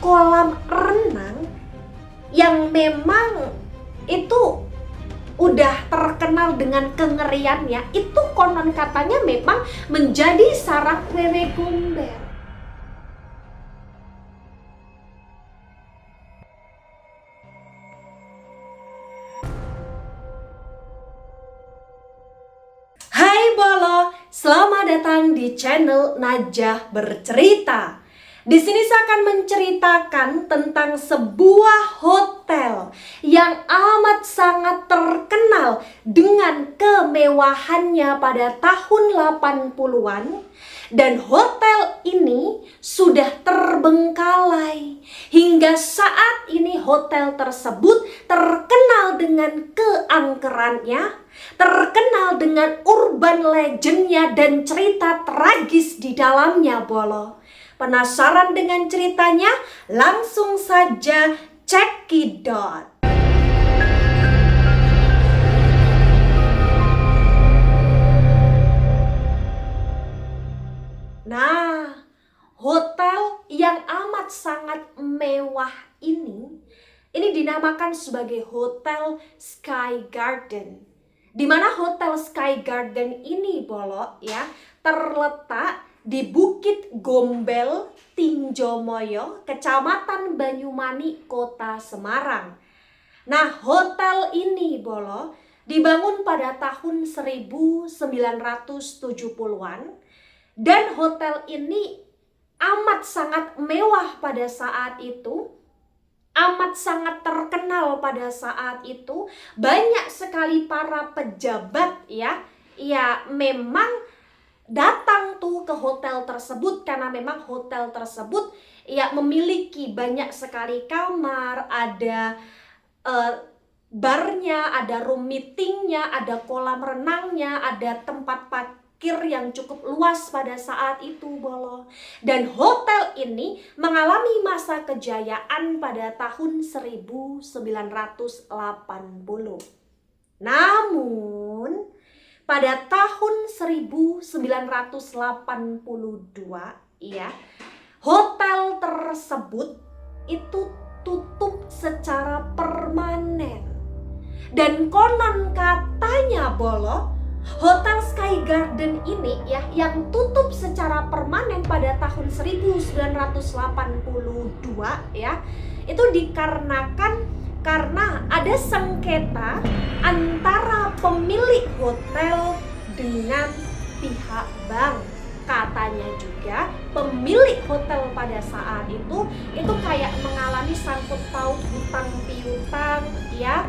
kolam renang yang memang itu udah terkenal dengan kengeriannya, itu konon katanya memang menjadi sarang wewe gombel. Hai Bolo, selamat datang di channel Najah Bercerita. Di sini saya akan menceritakan tentang sebuah hotel yang amat sangat terkenal dengan kemewahannya pada tahun 80-an. Dan hotel ini sudah terbengkalai. Hingga saat ini hotel tersebut terkenal dengan keangkerannya, terkenal dengan urban legendnya dan cerita tragis di dalamnya, Bolo. Penasaran dengan ceritanya? Langsung saja cekidot. Nah, hotel yang amat sangat mewah ini dinamakan sebagai Hotel Sky Garden. Di mana Hotel Sky Garden ini, Bolo, ya, terletak di Bukit Gombel, Tinjomoyo, Kecamatan Banyumani, Kota Semarang. Nah, hotel ini, Bolo, dibangun pada tahun 1970-an. Dan hotel ini amat sangat mewah pada saat itu, amat sangat terkenal pada saat itu. Banyak sekali para pejabat ya memang datang tuh ke hotel tersebut karena memang hotel tersebut ya memiliki banyak sekali kamar, ada barnya, ada room meetingnya, ada kolam renangnya, ada tempat parkir yang cukup luas pada saat itu, Bolo. Dan hotel ini mengalami masa kejayaan pada tahun 1980. Namun pada tahun 1982 ya, hotel tersebut itu tutup secara permanen. Dan konon katanya, Bolo, Hotel Sky Garden ini ya yang tutup secara permanen pada tahun 1982 ya, itu dikarenakan karena ada sengketa antara pemilik hotel dengan pihak bank. Katanya juga pemilik hotel pada saat itu kayak mengalami sangkut paut hutang piutang ya.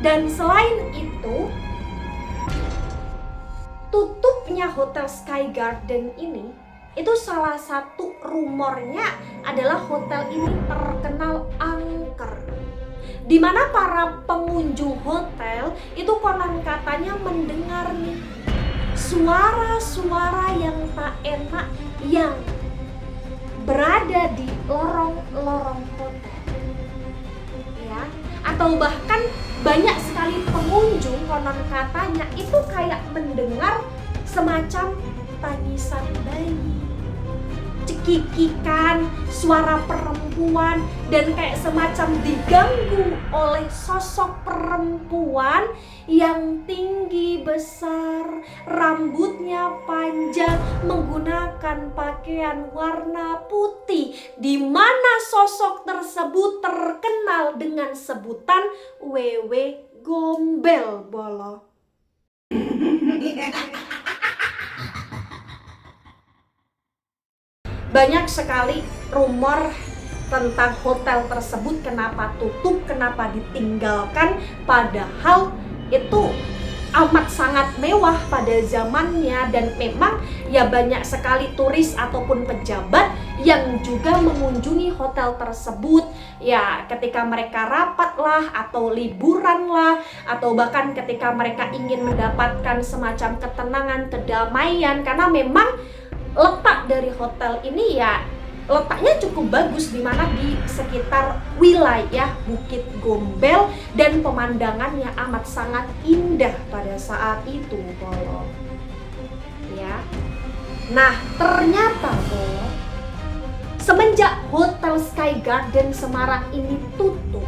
Dan selain itu, tutupnya Hotel Sky Garden ini itu salah satu rumornya adalah hotel ini terkenal angker, di mana para pengunjung hotel itu konon katanya mendengar nih suara-suara yang tak enak yang berada di lorong-lorong hotel ya, atau bahkan banyak sekali pengunjung konon katanya itu kayak mendengar semacam tangisan bayi, cekikikan, suara perempuan, dan kayak semacam diganggu oleh sosok perempuan yang tinggi besar, rambutnya panjang, menggunakan pakaian warna putih, di mana sosok tersebut terkenal dengan sebutan wewe gombel, Bolo. Banyak sekali rumor tentang hotel tersebut, kenapa tutup, kenapa ditinggalkan, padahal itu amat sangat mewah pada zamannya. Dan memang ya banyak sekali turis ataupun pejabat yang juga mengunjungi hotel tersebut ya, ketika mereka rapat lah, atau liburan lah, atau bahkan ketika mereka ingin mendapatkan semacam ketenangan, kedamaian. Karena memang letak dari hotel ini ya letaknya cukup bagus, di mana di sekitar wilayah Bukit Gombel, dan pemandangannya amat sangat indah pada saat itu, Bolo. Ya. Nah, ternyata, Bolo, semenjak Hotel Sky Garden Semarang ini tutup,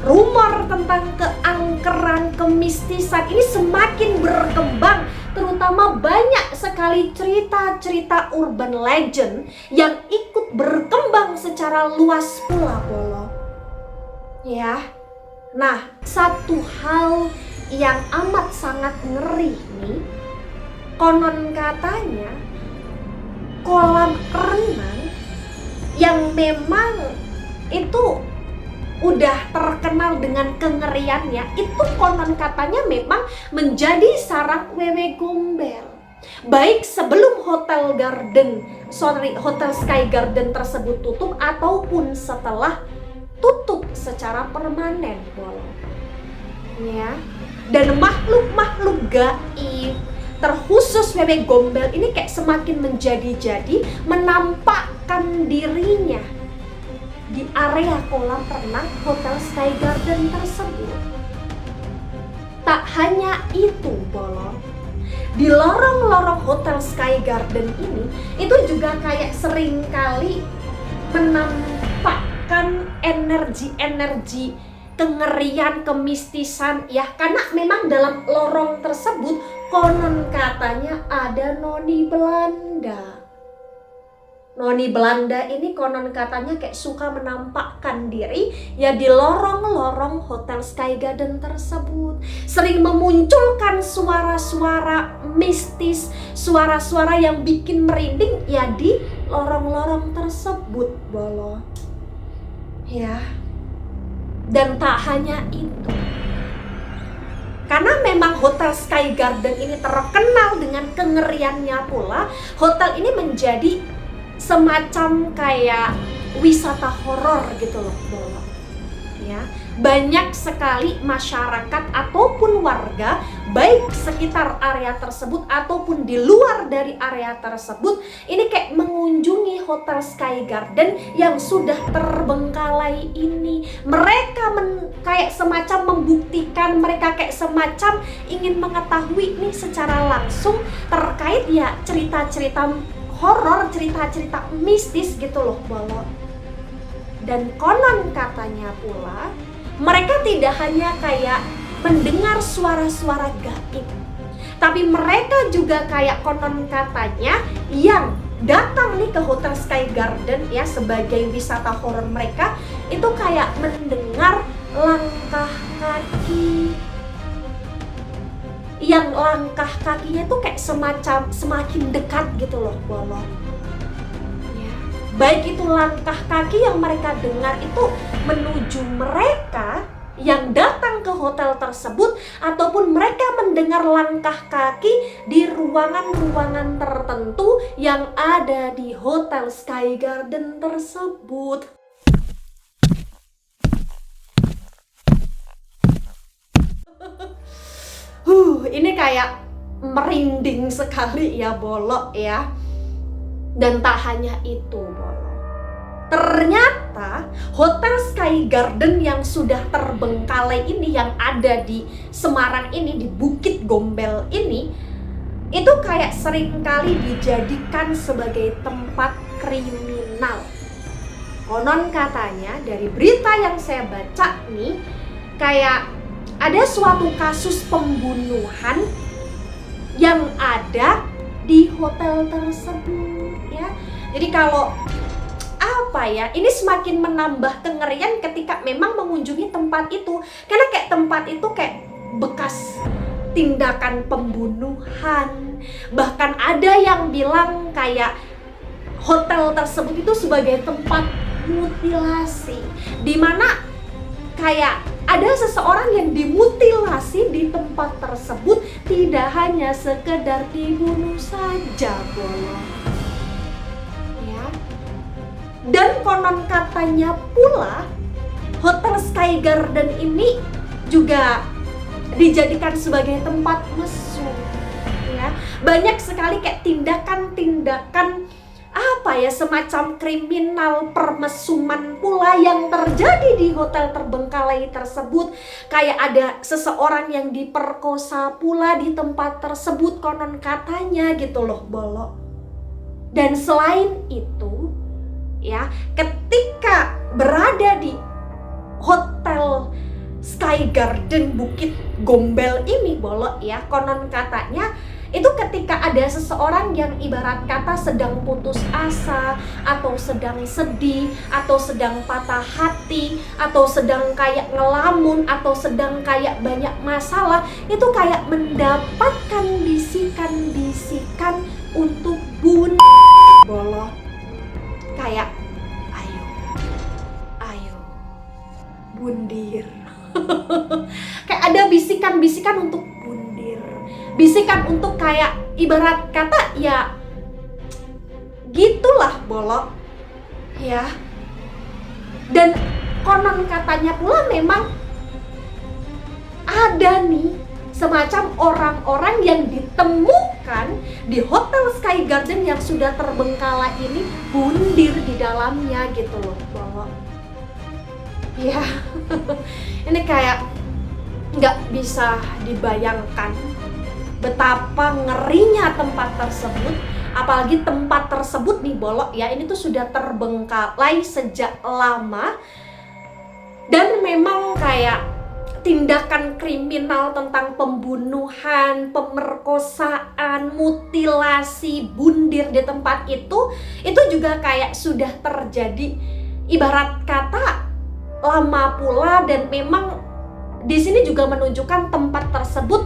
rumor tentang keangkeran, kemistisan ini semakin berkembang. Terutama banyak sekali cerita-cerita urban legend yang ikut berkembang secara luas pula, Bolo. Ya, nah satu hal yang amat sangat ngeri nih, konon katanya kolam renang yang memang itu udah terkenal dengan kengeriannya, itu konon katanya memang menjadi sarang wewe gombel. Baik sebelum Hotel Sky Garden tersebut tutup ataupun setelah tutup secara permanen, Bolo. Ya. Dan makhluk-makhluk gaib, terkhusus wewe gombel ini kayak semakin menjadi-jadi menampakkan dirinya di area kolam renang Hotel Sky Garden tersebut. Tak hanya itu, Bolo, di lorong-lorong Hotel Sky Garden ini itu juga kayak seringkali menampakkan energi-energi kengerian, kemistisan ya, karena memang dalam lorong tersebut konon katanya ada noni Belanda. Noni Belanda ini konon katanya kayak suka menampakkan diri ya di lorong-lorong Hotel Sky Garden tersebut. Sering memunculkan suara-suara mistis, suara-suara yang bikin merinding ya di lorong-lorong tersebut, Bolo. Ya. Dan tak hanya itu. Karena memang Hotel Sky Garden ini terkenal dengan kengeriannya pula, hotel ini menjadi semacam kayak wisata horor gitu loh, Bolo. Ya, banyak sekali masyarakat ataupun warga baik sekitar area tersebut ataupun di luar dari area tersebut ini kayak mengunjungi Hotel Sky Garden yang sudah terbengkalai ini. Mereka kayak semacam membuktikan, mereka kayak semacam ingin mengetahui nih secara langsung terkait ya cerita-cerita horor, cerita-cerita mistis gitu loh, Bolo. Dan konon katanya pula mereka tidak hanya kayak mendengar suara-suara gaib, tapi mereka juga kayak konon katanya yang datang nih ke Hotel Sky Garden ya sebagai wisata horor, mereka itu kayak mendengar langkah kaki yang langkah kakinya tuh kayak semacam semakin dekat gitu loh, Bolo. Ya. Baik itu langkah kaki yang mereka dengar itu menuju mereka yang datang ke hotel tersebut, ataupun mereka mendengar langkah kaki di ruangan-ruangan tertentu yang ada di Hotel Sky Garden tersebut. Ini kayak merinding sekali ya, Bolo ya. Dan tak hanya itu, Bolo. Ternyata Hotel Sky Garden yang sudah terbengkalai ini, yang ada di Semarang ini, di Bukit Gombel ini, itu kayak seringkali dijadikan sebagai tempat kriminal. Konon katanya dari berita yang saya baca nih, kayak ada suatu kasus pembunuhan yang ada di hotel tersebut ya. Jadi kalau apa ya, ini semakin menambah kengerian ketika memang mengunjungi tempat itu, karena kayak tempat itu kayak bekas tindakan pembunuhan. Bahkan ada yang bilang kayak hotel tersebut itu sebagai tempat mutilasi, dimana kayak ada seseorang yang dimutilasi di tempat tersebut, tidak hanya sekedar dibunuh saja, Bolo. Ya. Dan konon katanya pula Hotel Sky Garden ini juga dijadikan sebagai tempat mesum. Ya. Banyak sekali kayak tindakan-tindakan apa ya, semacam kriminal permesuman pula yang terjadi di hotel terbengkalai tersebut. Kayak ada seseorang yang diperkosa pula di tempat tersebut konon katanya gitu loh, Bolo. Dan selain itu ya, ketika berada di Hotel Sky Garden Bukit Gombel ini Bolo ya, konon katanya itu ketika ada seseorang yang ibarat kata sedang putus asa, atau sedang sedih, atau sedang patah hati, atau sedang kayak ngelamun, atau sedang kayak banyak masalah, itu kayak mendapatkan bisikan-bisikan untuk Bolo, kayak ayo bundir. Kayak ada bisikan-bisikan untuk bundir, bisikan untuk kayak ibarat kata ya gitulah Bolo ya. Dan konon katanya pula memang ada nih semacam orang-orang yang ditemukan di Hotel Sky Garden yang sudah terbengkalai ini bundir di dalamnya gitu loh Bolo ya. Ini kayak nggak bisa dibayangkan betapa ngerinya tempat tersebut. Apalagi tempat tersebut nih Bolo ya, ini tuh sudah terbengkalai sejak lama. Dan memang kayak tindakan kriminal tentang pembunuhan, pemerkosaan, mutilasi, bundir di tempat itu juga kayak sudah terjadi ibarat kata lama pula. Dan memang di sini juga menunjukkan tempat tersebut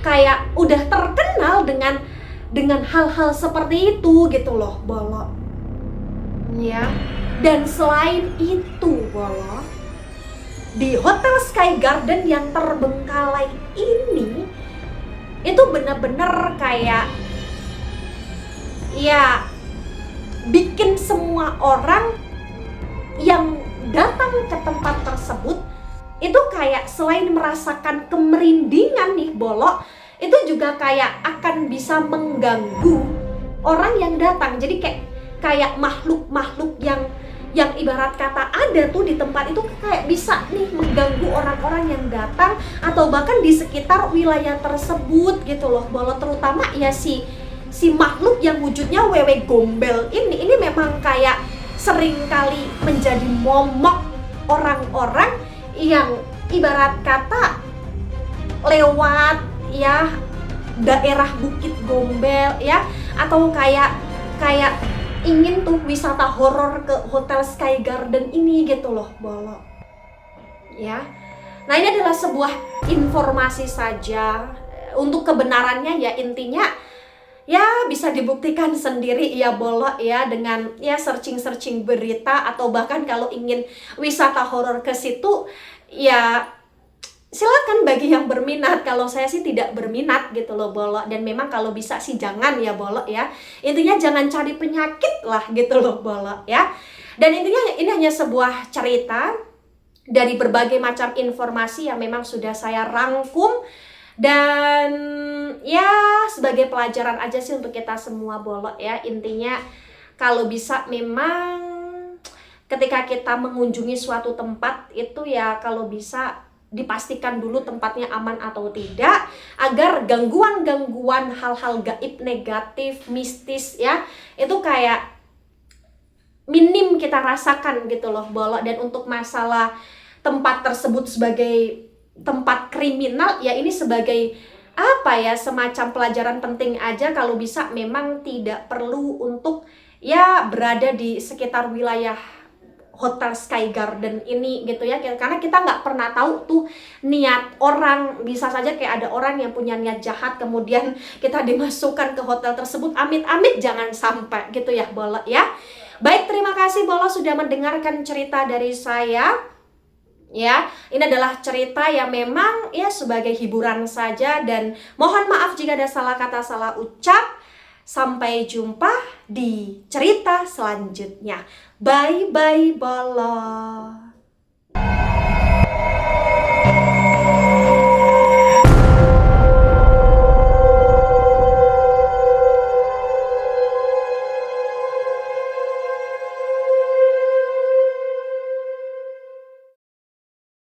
kayak udah terkenal dengan hal-hal seperti itu gitu loh Bolo ya. Dan selain itu Bolo, di Hotel Sky Garden yang terbengkalai ini itu benar-benar kayak ya bikin semua orang yang datang ke tempat tersebut itu kayak selain merasakan kemerindingan nih Bolo, itu juga kayak akan bisa mengganggu orang yang datang. Jadi kayak makhluk-makhluk yang ibarat kata ada tuh di tempat itu kayak bisa nih mengganggu orang-orang yang datang atau bahkan di sekitar wilayah tersebut gitu loh Bolo. Terutama ya si makhluk yang wujudnya wewe gombel ini memang kayak seringkali menjadi momok orang-orang yang ibarat kata lewat ya daerah Bukit Gombel ya, atau kayak ingin tuh wisata horor ke Hotel Sky Garden ini gitu loh Bolo ya. Nah, ini adalah sebuah informasi saja, untuk kebenarannya ya intinya ya bisa dibuktikan sendiri ya Bolo ya, dengan ya searching berita, atau bahkan kalau ingin wisata horor ke situ ya silakan bagi yang berminat. Kalau saya sih tidak berminat gitu loh Bolo, dan memang kalau bisa sih jangan ya Bolo ya. Intinya jangan cari penyakit lah gitu loh Bolo ya. Dan intinya ini hanya sebuah cerita dari berbagai macam informasi yang memang sudah saya rangkum, dan ya sebagai pelajaran aja sih untuk kita semua Bolo ya. Intinya kalau bisa memang ketika kita mengunjungi suatu tempat itu ya kalau bisa dipastikan dulu tempatnya aman atau tidak, agar gangguan-gangguan hal-hal gaib, negatif, mistis ya itu kayak minim kita rasakan gitu loh Bolo. Dan untuk masalah tempat tersebut sebagai tempat kriminal ya, ini sebagai apa ya, semacam pelajaran penting aja. Kalau bisa memang tidak perlu untuk ya berada di sekitar wilayah Hotel Sky Garden ini gitu ya, karena kita nggak pernah tahu tuh niat orang. Bisa saja kayak ada orang yang punya niat jahat kemudian kita dimasukkan ke hotel tersebut. Amit-amit jangan sampai gitu ya Bolo ya. Baik, terima kasih Bolo sudah mendengarkan cerita dari saya ya. Ini adalah cerita yang memang ya sebagai hiburan saja, dan mohon maaf jika ada salah kata, salah ucap. Sampai jumpa di cerita selanjutnya. Bye bye Bolo.